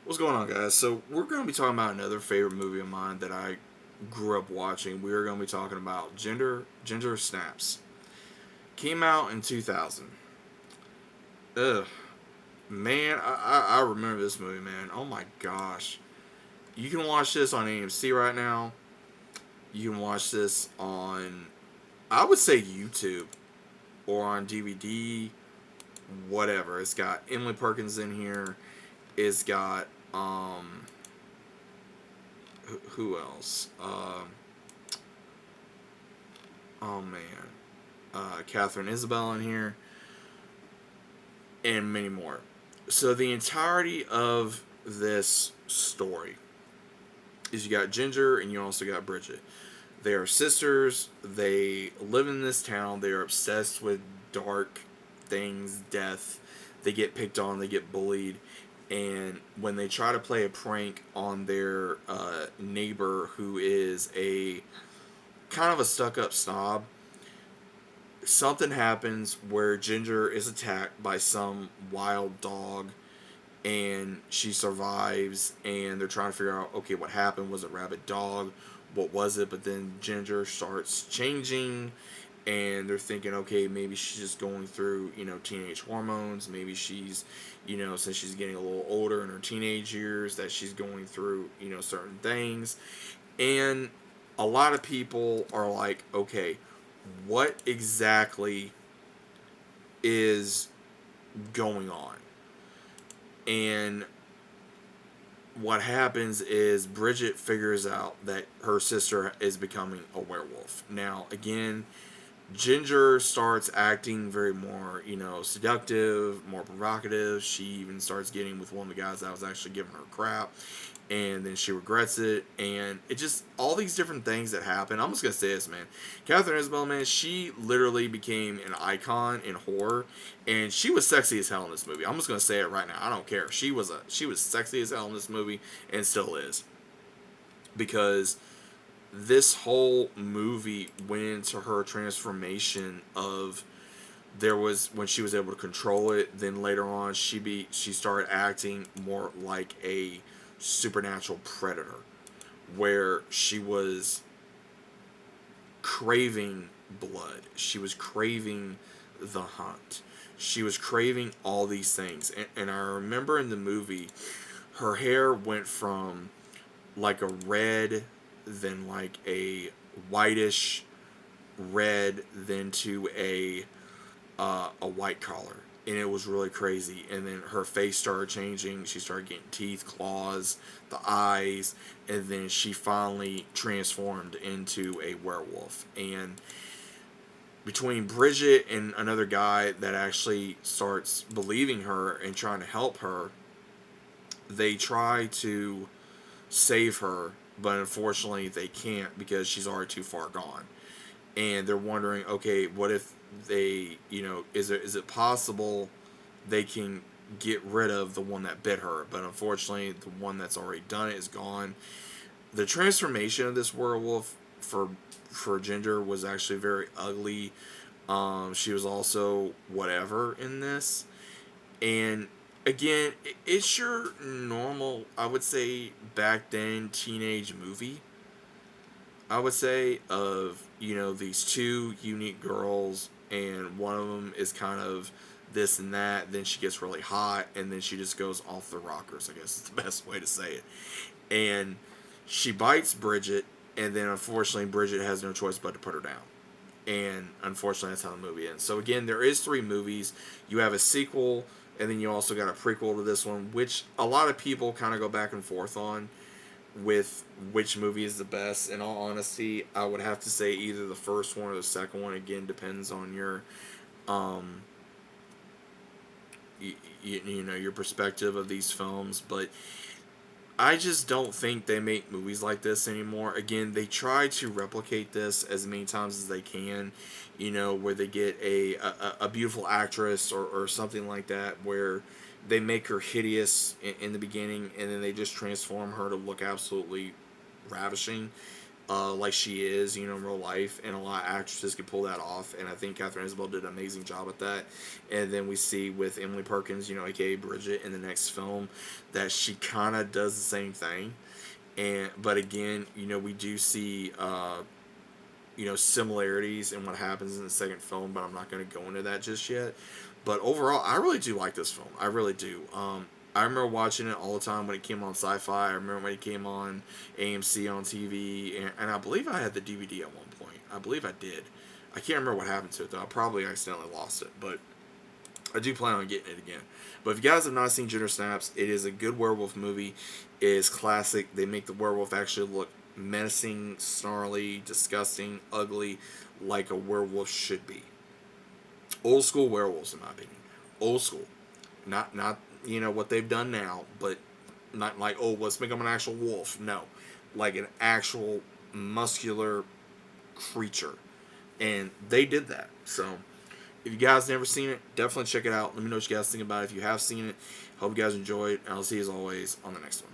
What's going on, guys? So we're going to be talking about another favorite movie of mine that I grew up watching. We are going to be talking about Ginger Snaps. Came out in 2000. Ugh, man, I remember this movie, man. Oh my gosh, you can watch this on AMC right now. You can watch this on, I would say, YouTube or on DVD, whatever. It's got Emily Perkins in here. It's got who else? Oh man, Catherine Isabel in here, and many more. So the entirety of this story is you got Ginger and you also got Bridget. They are sisters. They live in this town. They are obsessed with dark things, death. They get picked on. They get bullied. And when they try to play a prank on their neighbor, who is a kind of a stuck up snob, something happens where Ginger is attacked by some wild dog and she survives, and they're trying to figure out, okay, what happened? Was it rabid dog? What was it? But then Ginger starts changing, and they're thinking, okay, maybe she's just going through, teenage hormones. Maybe she's, since she's getting a little older in her teenage years, that she's going through, certain things. And a lot of people are like, okay, what exactly is going on? And what happens is Bridget figures out that her sister is becoming a werewolf. Now, again, Ginger starts acting very more, seductive, more provocative. She even starts getting with one of the guys that was actually giving her crap. And then she regrets it. And it just, all these different things that happen. I'm just going to say this, man. Catherine Isabel, man, she literally became an icon in horror. And she was sexy as hell in this movie. I'm just going to say it right now. I don't care. She was sexy as hell in this movie and still is. Because this whole movie went into her transformation of, there was when she was able to control it, then later on she started acting more like a supernatural predator, where she was craving blood, she was craving the hunt, she was craving all these things. And I remember in the movie, her hair went from like a red, then like a whitish red, then to a white collar, and it was really crazy. And then her face started changing. She started getting teeth, claws, the eyes, and then she finally transformed into a werewolf. And between Bridget and another guy that actually starts believing her and trying to help her, they try to save her, but unfortunately they can't because she's already too far gone. And they're wondering, okay, what if they, is it possible they can get rid of the one that bit her? But unfortunately, the one that's already done it is gone. The transformation of this werewolf for Ginger was actually very ugly. She was also whatever in this, and again, it's your normal, I would say, back then teenage movie. I would say, of, these two unique girls, and one of them is kind of this and that. Then she gets really hot, and then she just goes off the rockers, I guess is the best way to say it. And she bites Bridget, and then unfortunately Bridget has no choice but to put her down. And unfortunately that's how the movie ends. So again, there is three movies. You have a sequel, and then you also got a prequel to this one, which a lot of people kind of go back and forth on with which movie is the best. In all honesty, I would have to say either the first one or the second one. Again, depends on your um your perspective of these films. But I just don't think they make movies like this anymore. Again, they try to replicate this as many times as they can, where they get a beautiful actress, or something like that, where they make her hideous in the beginning, and then they just transform her to look absolutely ravishing. like she is, in real life, and a lot of actresses can pull that off, and I think Catherine Isabel did an amazing job at that. And then we see with Emily Perkins, aka Bridget, in the next film, that she kind of does the same thing. But again, we do see similarities in what happens in the second film, but I'm not going to go into that just yet. But overall, I really do like this film. I really do. I remember watching it all the time when it came on Sci-Fi. I remember when it came on AMC on TV, and I believe I had the DVD at one point. I believe I did. I can't remember what happened to it though. I probably accidentally lost it, but I do plan on getting it again. But if you guys have not seen Ginger Snaps, it is a good werewolf movie. It is classic. They make the werewolf actually look menacing, snarly, disgusting, ugly, like a werewolf should be. Old school werewolves, in my opinion. Old school. Not what they've done now, but not like, oh, let's make them an actual wolf. No. Like an actual muscular creature. And they did that. So if you guys never seen it, definitely check it out. Let me know what you guys think about it. If you have seen it, hope you guys enjoyed. And I'll see you as always on the next one.